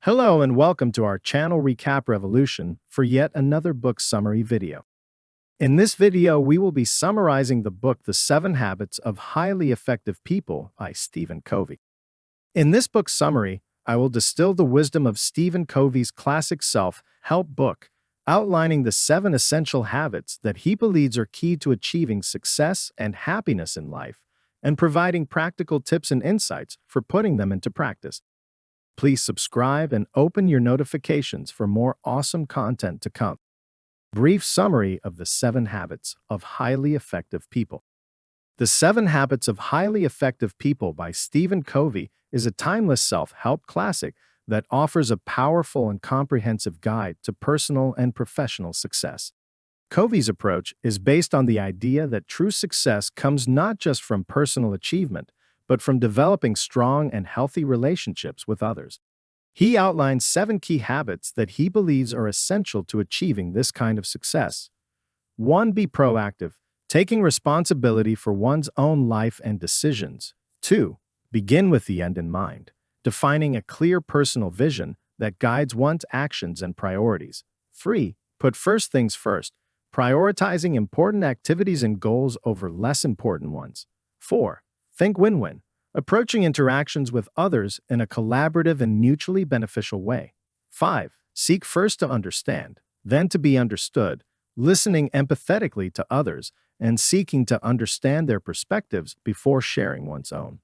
Hello and welcome to our channel Recap Revolution for yet another book summary video. In this video, we will be summarizing the book The 7 Habits of Highly Effective People by Stephen Covey. In this book summary, I will distill the wisdom of Stephen Covey's classic self-help book, outlining the 7 essential habits that he believes are key to achieving success and happiness in life, and providing practical tips and insights for putting them into practice. Please subscribe and open your notifications for more awesome content to come. Brief summary of the 7 Habits of Highly Effective People. The 7 Habits of Highly Effective People by Stephen Covey is a timeless self-help classic that offers a powerful and comprehensive guide to personal and professional success. Covey's approach is based on the idea that true success comes not just from personal achievement, but from developing strong and healthy relationships with others. He outlines 7 key habits that he believes are essential to achieving this kind of success. 1. Be proactive, taking responsibility for one's own life and decisions. 2. Begin with the end in mind, defining a clear personal vision that guides one's actions and priorities. 3. Put first things first, prioritizing important activities and goals over less important ones. 4. Think win-win, approaching interactions with others in a collaborative and mutually beneficial way. 5. Seek first to understand, then to be understood, listening empathetically to others and seeking to understand their perspectives before sharing one's own.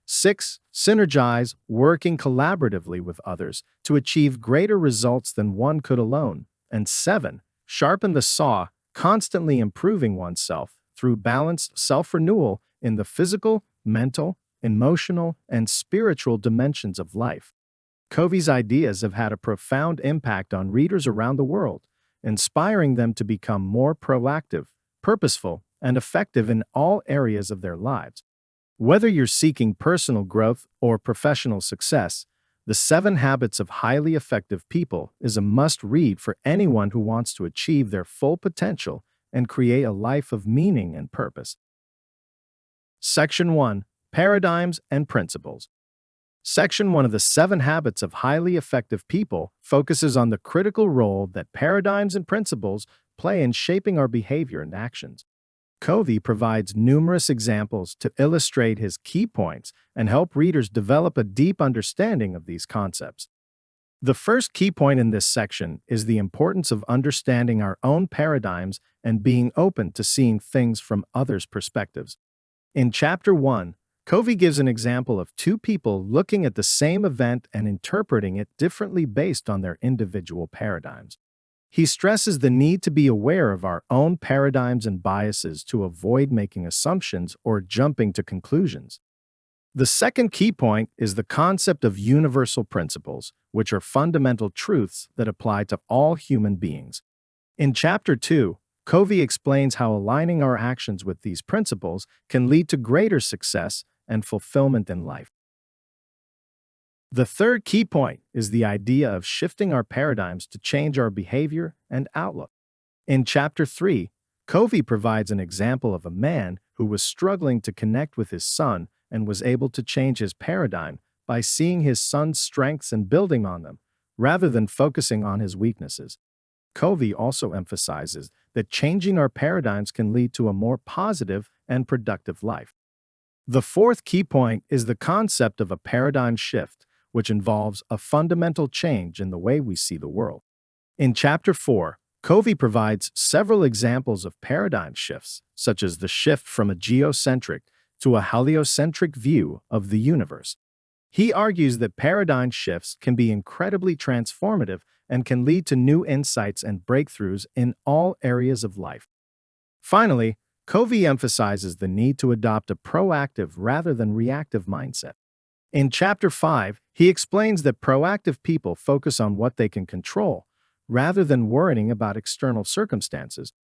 6. Synergize, working collaboratively with others to achieve greater results than one could alone. And 7. Sharpen the saw, constantly improving oneself through balanced self-renewal in the physical, mental, emotional, and spiritual dimensions of life. Covey's ideas have had a profound impact on readers around the world, inspiring them to become more proactive, purposeful, and effective in all areas of their lives. Whether you're seeking personal growth or professional success, The 7 Habits of Highly Effective People is a must-read for anyone who wants to achieve their full potential and create a life of meaning and purpose. Section 1. Paradigms and Principles. Section 1 of the 7 Habits of Highly Effective People focuses on the critical role that paradigms and principles play in shaping our behavior and actions. Covey provides numerous examples to illustrate his key points and help readers develop a deep understanding of these concepts. The first key point in this section is the importance of understanding our own paradigms and being open to seeing things from others' perspectives. In Chapter 1, Covey gives an example of 2 people looking at the same event and interpreting it differently based on their individual paradigms. He stresses the need to be aware of our own paradigms and biases to avoid making assumptions or jumping to conclusions. The second key point is the concept of universal principles, which are fundamental truths that apply to all human beings. In Chapter 2, Covey explains how aligning our actions with these principles can lead to greater success and fulfillment in life. The third key point is the idea of shifting our paradigms to change our behavior and outlook. In Chapter 3, Covey provides an example of a man who was struggling to connect with his son and was able to change his paradigm by seeing his son's strengths and building on them, rather than focusing on his weaknesses. Covey also emphasizes that changing our paradigms can lead to a more positive and productive life. The fourth key point is the concept of a paradigm shift, which involves a fundamental change in the way we see the world. In Chapter 4, Covey provides several examples of paradigm shifts, such as the shift from a geocentric to a heliocentric view of the universe. He argues that paradigm shifts can be incredibly transformative and can lead to new insights and breakthroughs in all areas of life. Finally, Covey emphasizes the need to adopt a proactive rather than reactive mindset. In Chapter 5, he explains that proactive people focus on what they can control, rather than worrying about external circumstances.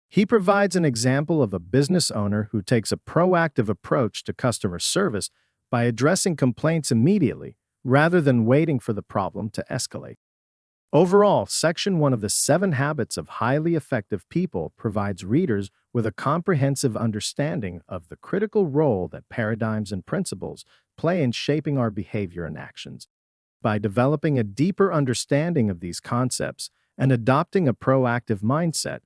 He provides an example of a business owner who takes a proactive approach to customer service by addressing complaints immediately, rather than waiting for the problem to escalate. Overall, Section 1 of the 7 Habits of Highly Effective People provides readers with a comprehensive understanding of the critical role that paradigms and principles play in shaping our behavior and actions. By developing a deeper understanding of these concepts and adopting a proactive mindset,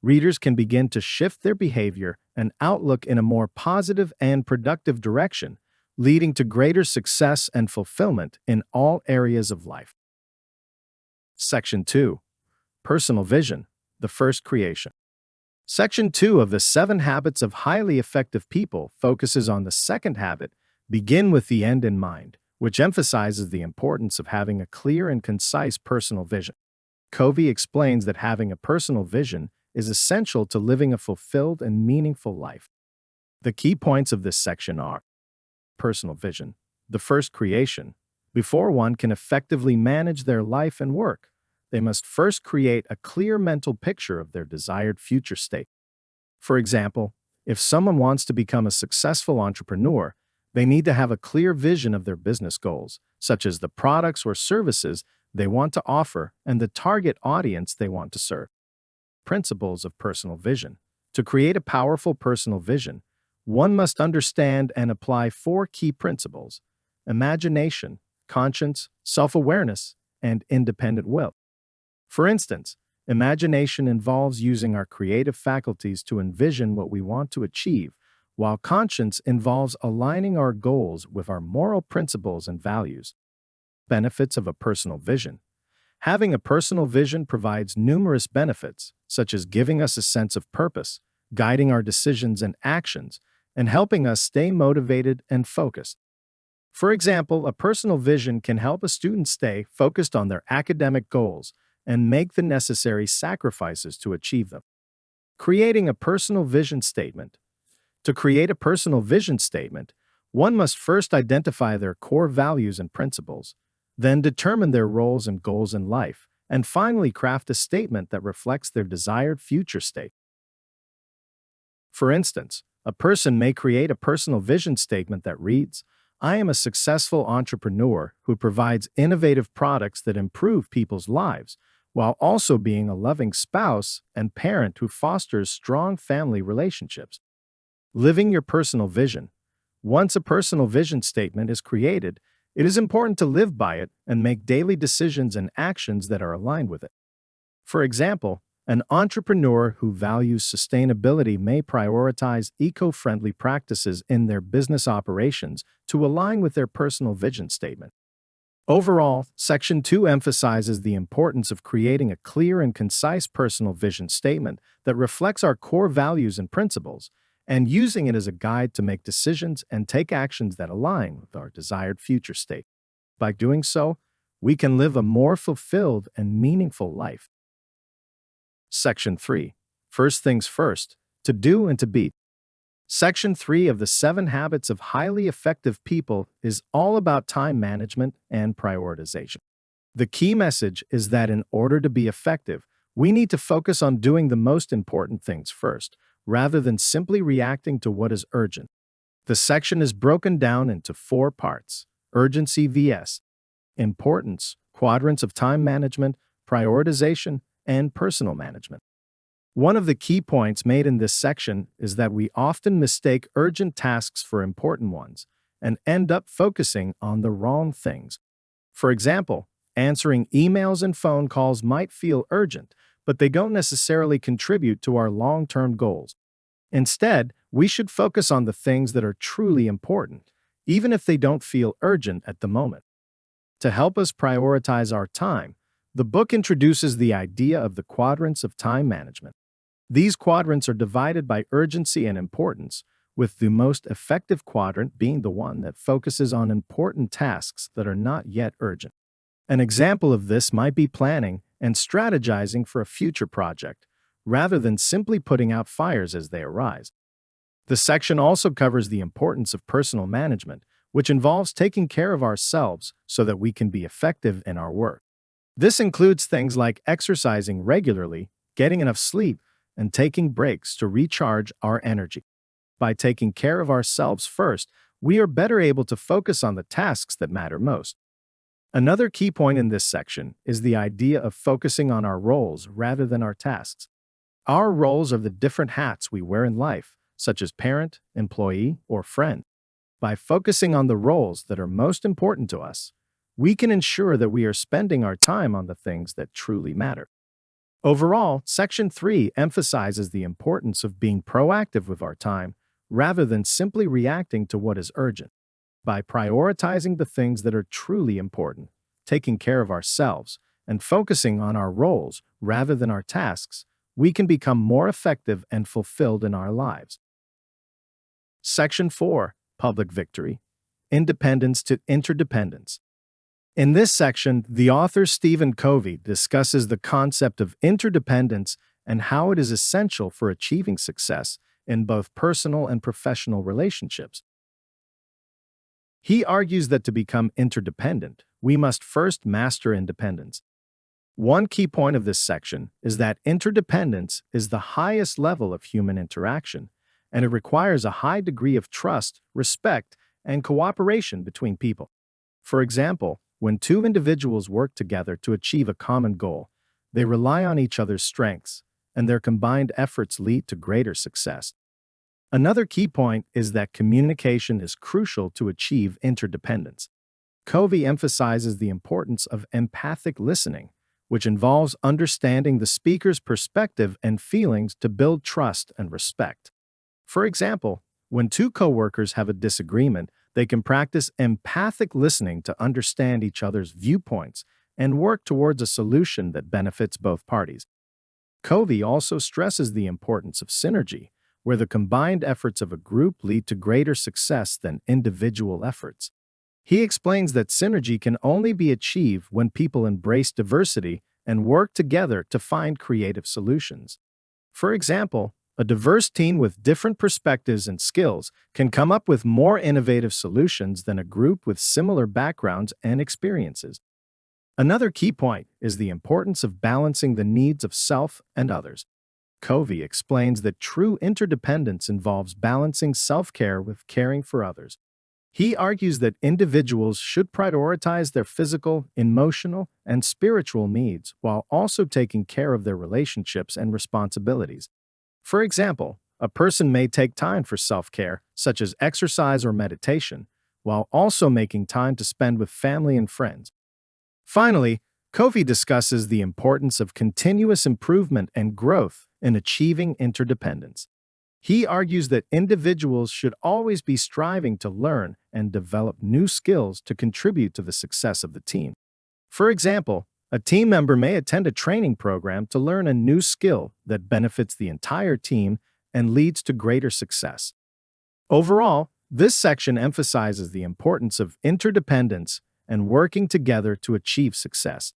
readers can begin to shift their behavior and outlook in a more positive and productive direction, leading to greater success and fulfillment in all areas of life. Section 2. Personal Vision, the First Creation. Section 2 of the 7 Habits of Highly Effective People focuses on the second habit, begin with the end in mind, which emphasizes the importance of having a clear and concise personal vision. Covey explains that having a personal vision is essential to living a fulfilled and meaningful life. The key points of this section are: personal vision, the first creation. Before one can effectively manage their life and work, they must first create a clear mental picture of their desired future state. For example, if someone wants to become a successful entrepreneur, they need to have a clear vision of their business goals, such as the products or services they want to offer and the target audience they want to serve. Principles of personal vision. To create a powerful personal vision, one must understand and apply 4 key principles: imagination, conscience, self-awareness, and independent will. For instance, imagination involves using our creative faculties to envision what we want to achieve, while conscience involves aligning our goals with our moral principles and values. Benefits of a personal vision. Having a personal vision provides numerous benefits, such as giving us a sense of purpose, guiding our decisions and actions, and helping us stay motivated and focused. For example, a personal vision can help a student stay focused on their academic goals and make the necessary sacrifices to achieve them. Creating a personal vision statement. To create a personal vision statement, one must first identify their core values and principles, then determine their roles and goals in life, and finally craft a statement that reflects their desired future state. For instance, a person may create a personal vision statement that reads, "I am a successful entrepreneur who provides innovative products that improve people's lives, while also being a loving spouse and parent who fosters strong family relationships." Living your personal vision. Once a personal vision statement is created, it is important to live by it and make daily decisions and actions that are aligned with it. For example, an entrepreneur who values sustainability may prioritize eco-friendly practices in their business operations to align with their personal vision statement. Overall, Section 2 emphasizes the importance of creating a clear and concise personal vision statement that reflects our core values and principles, and using it as a guide to make decisions and take actions that align with our desired future state. By doing so, we can live a more fulfilled and meaningful life. Section 3. First things first, to do and to be. Section 3 of the 7 Habits of Highly Effective People is all about time management and prioritization. The key message is that in order to be effective, we need to focus on doing the most important things first, rather than simply reacting to what is urgent. The section is broken down into 4 parts: urgency vs. importance, quadrants of time management, prioritization, and personal management. One of the key points made in this section is that we often mistake urgent tasks for important ones and end up focusing on the wrong things. For example, answering emails and phone calls might feel urgent, but they don't necessarily contribute to our long-term goals. Instead, we should focus on the things that are truly important, even if they don't feel urgent at the moment. To help us prioritize our time, the book introduces the idea of the quadrants of time management. These quadrants are divided by urgency and importance, with the most effective quadrant being the one that focuses on important tasks that are not yet urgent. An example of this might be planning and strategizing for a future project, rather than simply putting out fires as they arise. The section also covers the importance of personal management, which involves taking care of ourselves so that we can be effective in our work. This includes things like exercising regularly, getting enough sleep, and taking breaks to recharge our energy. By taking care of ourselves first, we are better able to focus on the tasks that matter most. Another key point in this section is the idea of focusing on our roles rather than our tasks. Our roles are the different hats we wear in life, such as parent, employee, or friend. By focusing on the roles that are most important to us, we can ensure that we are spending our time on the things that truly matter. Overall, Section 3 emphasizes the importance of being proactive with our time rather than simply reacting to what is urgent. By prioritizing the things that are truly important, taking care of ourselves, and focusing on our roles rather than our tasks, we can become more effective and fulfilled in our lives. Section 4, Public Victory, Independence to Interdependence. In this section, the author Stephen Covey discusses the concept of interdependence and how it is essential for achieving success in both personal and professional relationships. He argues that to become interdependent, we must first master independence. One key point of this section is that interdependence is the highest level of human interaction, and it requires a high degree of trust, respect, and cooperation between people. For example, when two individuals work together to achieve a common goal, they rely on each other's strengths, and their combined efforts lead to greater success. Another key point is that communication is crucial to achieve interdependence. Covey emphasizes the importance of empathic listening, which involves understanding the speaker's perspective and feelings to build trust and respect. For example, when two coworkers have a disagreement, they can practice empathic listening to understand each other's viewpoints and work towards a solution that benefits both parties. Covey also stresses the importance of synergy, where the combined efforts of a group lead to greater success than individual efforts. He explains that synergy can only be achieved when people embrace diversity and work together to find creative solutions. For example, a diverse team with different perspectives and skills can come up with more innovative solutions than a group with similar backgrounds and experiences. Another key point is the importance of balancing the needs of self and others. Covey explains that true interdependence involves balancing self-care with caring for others. He argues that individuals should prioritize their physical, emotional, and spiritual needs while also taking care of their relationships and responsibilities. For example, a person may take time for self-care, such as exercise or meditation, while also making time to spend with family and friends. Finally, Covey discusses the importance of continuous improvement and growth in achieving interdependence. He argues that individuals should always be striving to learn and develop new skills to contribute to the success of the team. For example, a team member may attend a training program to learn a new skill that benefits the entire team and leads to greater success. Overall, this section emphasizes the importance of interdependence and working together to achieve success.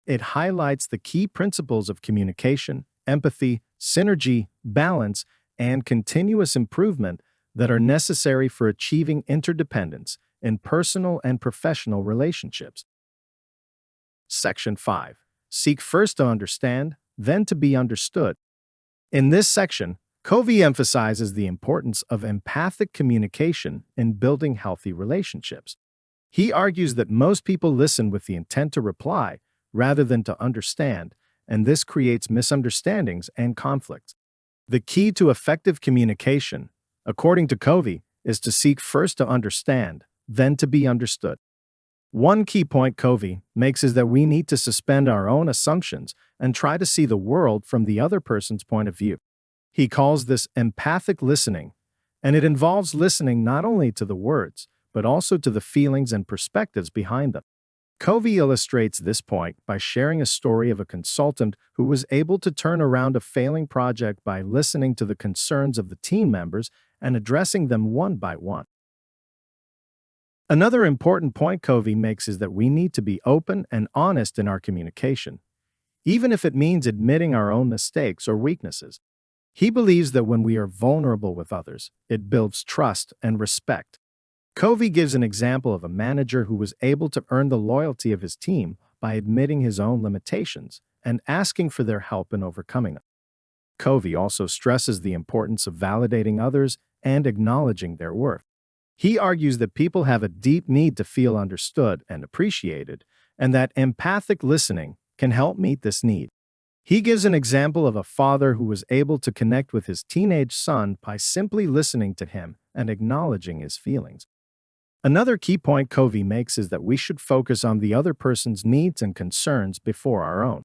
It highlights the key principles of communication, empathy, synergy, balance, and continuous improvement that are necessary for achieving interdependence in personal and professional relationships. Section 5. Seek first to understand, then to be understood. In this section, Covey emphasizes the importance of empathic communication in building healthy relationships. He argues that most people listen with the intent to reply rather than to understand, and this creates misunderstandings and conflicts. The key to effective communication, according to Covey, is to seek first to understand, then to be understood. One key point Covey makes is that we need to suspend our own assumptions and try to see the world from the other person's point of view. He calls this empathic listening, and it involves listening not only to the words, but also to the feelings and perspectives behind them. Covey illustrates this point by sharing a story of a consultant who was able to turn around a failing project by listening to the concerns of the team members and addressing them one by one. Another important point Covey makes is that we need to be open and honest in our communication, even if it means admitting our own mistakes or weaknesses. He believes that when we are vulnerable with others, it builds trust and respect. Covey gives an example of a manager who was able to earn the loyalty of his team by admitting his own limitations and asking for their help in overcoming them. Covey also stresses the importance of validating others and acknowledging their worth. He argues that people have a deep need to feel understood and appreciated, and that empathic listening can help meet this need. He gives an example of a father who was able to connect with his teenage son by simply listening to him and acknowledging his feelings. Another key point Covey makes is that we should focus on the other person's needs and concerns before our own.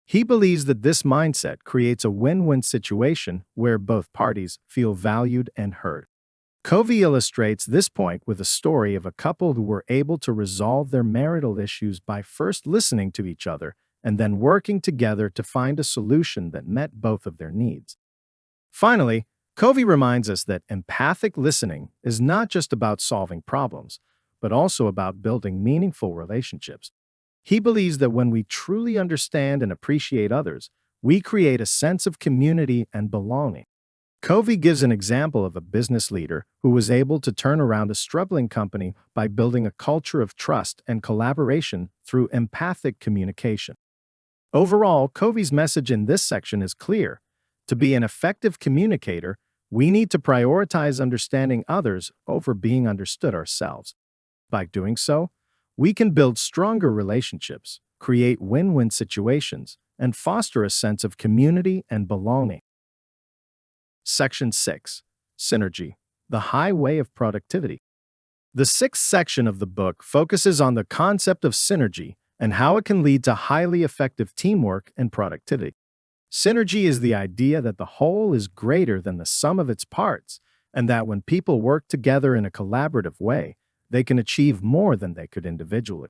He believes that this mindset creates a win-win situation where both parties feel valued and heard. Covey illustrates this point with a story of a couple who were able to resolve their marital issues by first listening to each other and then working together to find a solution that met both of their needs. Finally, Covey reminds us that empathic listening is not just about solving problems, but also about building meaningful relationships. He believes that when we truly understand and appreciate others, we create a sense of community and belonging. Covey gives an example of a business leader who was able to turn around a struggling company by building a culture of trust and collaboration through empathic communication. Overall, Covey's message in this section is clear. To be an effective communicator, we need to prioritize understanding others over being understood ourselves. By doing so, we can build stronger relationships, create win-win situations, and foster a sense of community and belonging. Section 6. Synergy, the highway of productivity. The sixth section of the book focuses on the concept of synergy and how it can lead to highly effective teamwork and productivity. Synergy is the idea that the whole is greater than the sum of its parts, and that when people work together in a collaborative way, they can achieve more than they could individually.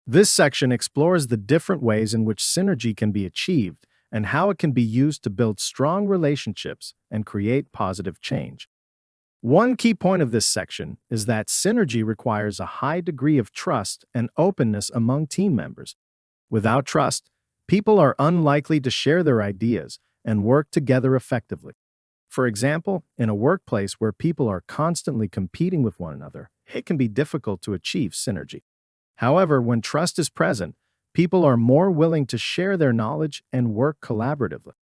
This section explores the different ways in which synergy can be achieved and how it can be used to build strong relationships and create positive change. One key point of this section is that synergy requires a high degree of trust and openness among team members. Without trust, people are unlikely to share their ideas and work together effectively. For example, in a workplace where people are constantly competing with one another, it can be difficult to achieve synergy. However, when trust is present, people are more willing to share their knowledge and work collaboratively.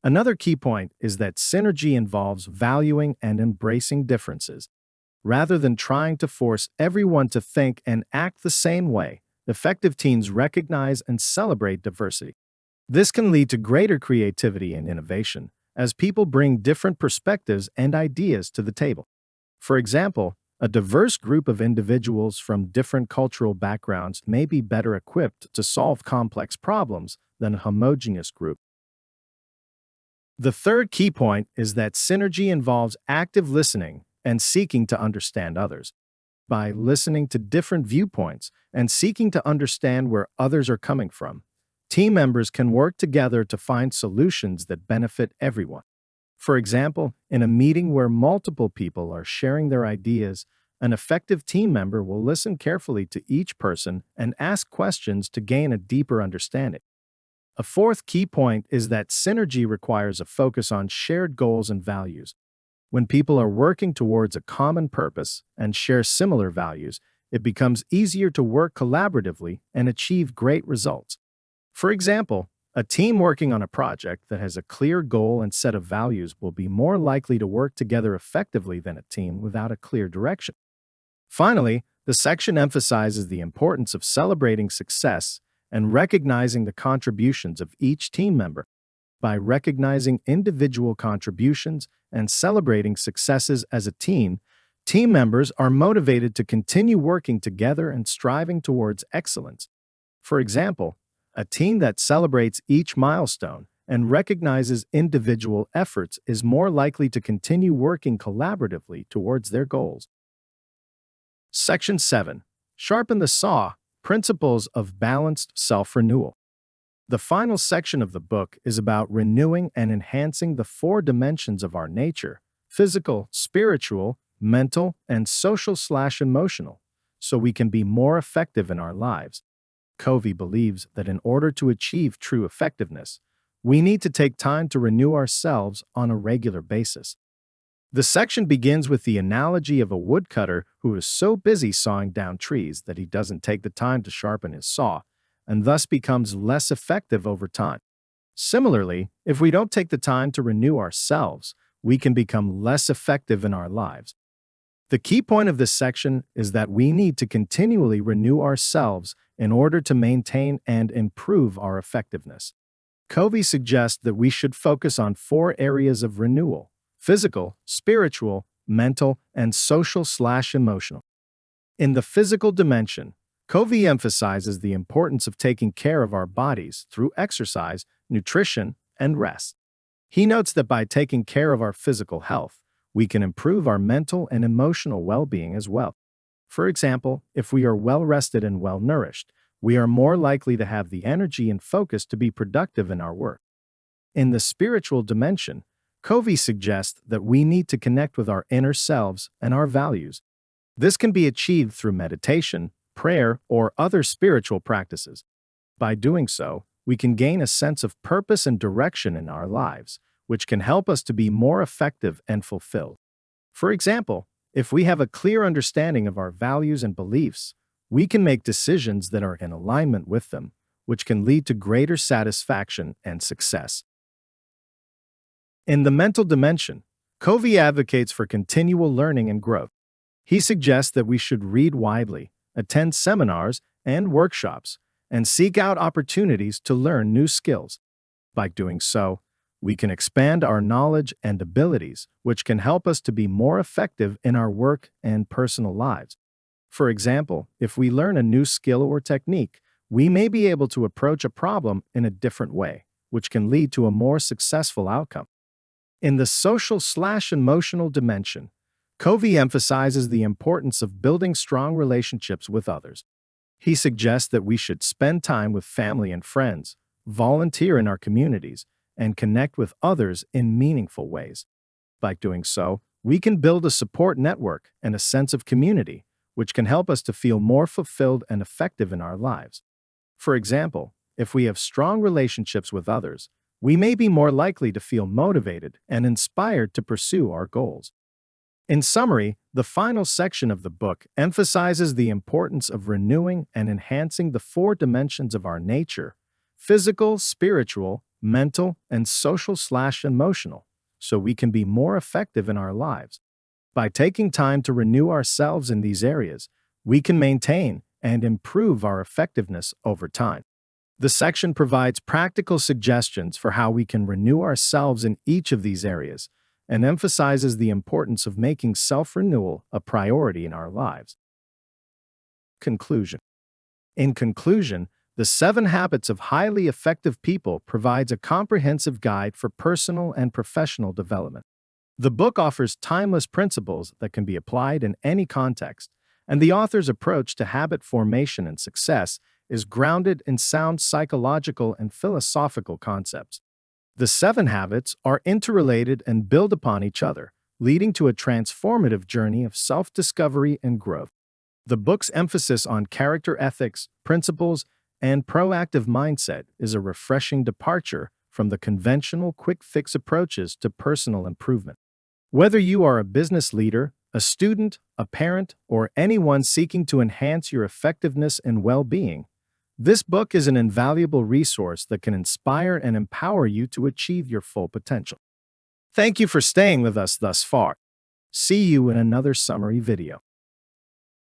Another key point is that synergy involves valuing and embracing differences. Rather than trying to force everyone to think and act the same way, effective teams recognize and celebrate diversity. This can lead to greater creativity and innovation, as people bring different perspectives and ideas to the table. For example, a diverse group of individuals from different cultural backgrounds may be better equipped to solve complex problems than a homogeneous group. The third key point is that synergy involves active listening and seeking to understand others. By listening to different viewpoints and seeking to understand where others are coming from, team members can work together to find solutions that benefit everyone. For example, in a meeting where multiple people are sharing their ideas, an effective team member will listen carefully to each person and ask questions to gain a deeper understanding. A fourth key point is that synergy requires a focus on shared goals and values. When people are working towards a common purpose and share similar values, it becomes easier to work collaboratively and achieve great results. For example, a team working on a project that has a clear goal and set of values will be more likely to work together effectively than a team without a clear direction. Finally, the section emphasizes the importance of celebrating success and recognizing the contributions of each team member. By recognizing individual contributions and celebrating successes as a team members are motivated to continue working together and striving towards excellence. For example, a team that celebrates each milestone and recognizes individual efforts is more likely to continue working collaboratively towards their goals. Section 7. Sharpen the Saw, Principles of Balanced Self-Renewal. The final section of the book is about renewing and enhancing the four dimensions of our nature: physical, spiritual, mental, and social/emotional, so we can be more effective in our lives. Covey believes that in order to achieve true effectiveness, we need to take time to renew ourselves on a regular basis. The section begins with the analogy of a woodcutter who is so busy sawing down trees that he doesn't take the time to sharpen his saw, and thus becomes less effective over time. Similarly, if we don't take the time to renew ourselves, we can become less effective in our lives. The key point of this section is that we need to continually renew ourselves in order to maintain and improve our effectiveness. Covey suggests that we should focus on four areas of renewal: physical, spiritual, mental, and social/emotional. In the physical dimension, Covey emphasizes the importance of taking care of our bodies through exercise, nutrition, and rest. He notes that by taking care of our physical health, we can improve our mental and emotional well-being as well. For example, if we are well rested and well nourished, we are more likely to have the energy and focus to be productive in our work. In the spiritual dimension, Covey suggests that we need to connect with our inner selves and our values. This can be achieved through meditation, prayer, or other spiritual practices. By doing so, we can gain a sense of purpose and direction in our lives, which can help us to be more effective and fulfilled. For example, if we have a clear understanding of our values and beliefs, we can make decisions that are in alignment with them, which can lead to greater satisfaction and success. In the mental dimension, Covey advocates for continual learning and growth. He suggests that we should read widely, attend seminars and workshops, and seek out opportunities to learn new skills. By doing so, we can expand our knowledge and abilities, which can help us to be more effective in our work and personal lives. For example, if we learn a new skill or technique, we may be able to approach a problem in a different way, which can lead to a more successful outcome. In the social/emotional dimension, Covey emphasizes the importance of building strong relationships with others. He suggests that we should spend time with family and friends, volunteer in our communities, and connect with others in meaningful ways. By doing so, we can build a support network and a sense of community, which can help us to feel more fulfilled and effective in our lives. For example, if we have strong relationships with others, we may be more likely to feel motivated and inspired to pursue our goals. In summary, the final section of the book emphasizes the importance of renewing and enhancing the four dimensions of our nature: physical, spiritual, mental, and social/emotional, so we can be more effective in our lives. By taking time to renew ourselves in these areas, we can maintain and improve our effectiveness over time. The section provides practical suggestions for how we can renew ourselves in each of these areas and emphasizes the importance of making self-renewal a priority in our lives. Conclusion. In conclusion, The 7 Habits of Highly Effective People provides a comprehensive guide for personal and professional development. The book offers timeless principles that can be applied in any context, and the author's approach to habit formation and success is grounded in sound psychological and philosophical concepts. The 7 habits are interrelated and build upon each other, leading to a transformative journey of self-discovery and growth. The book's emphasis on character ethics, principles, and proactive mindset is a refreshing departure from the conventional quick-fix approaches to personal improvement. Whether you are a business leader, a student, a parent, or anyone seeking to enhance your effectiveness and well-being, this book is an invaluable resource that can inspire and empower you to achieve your full potential. Thank you for staying with us thus far. See you in another summary video.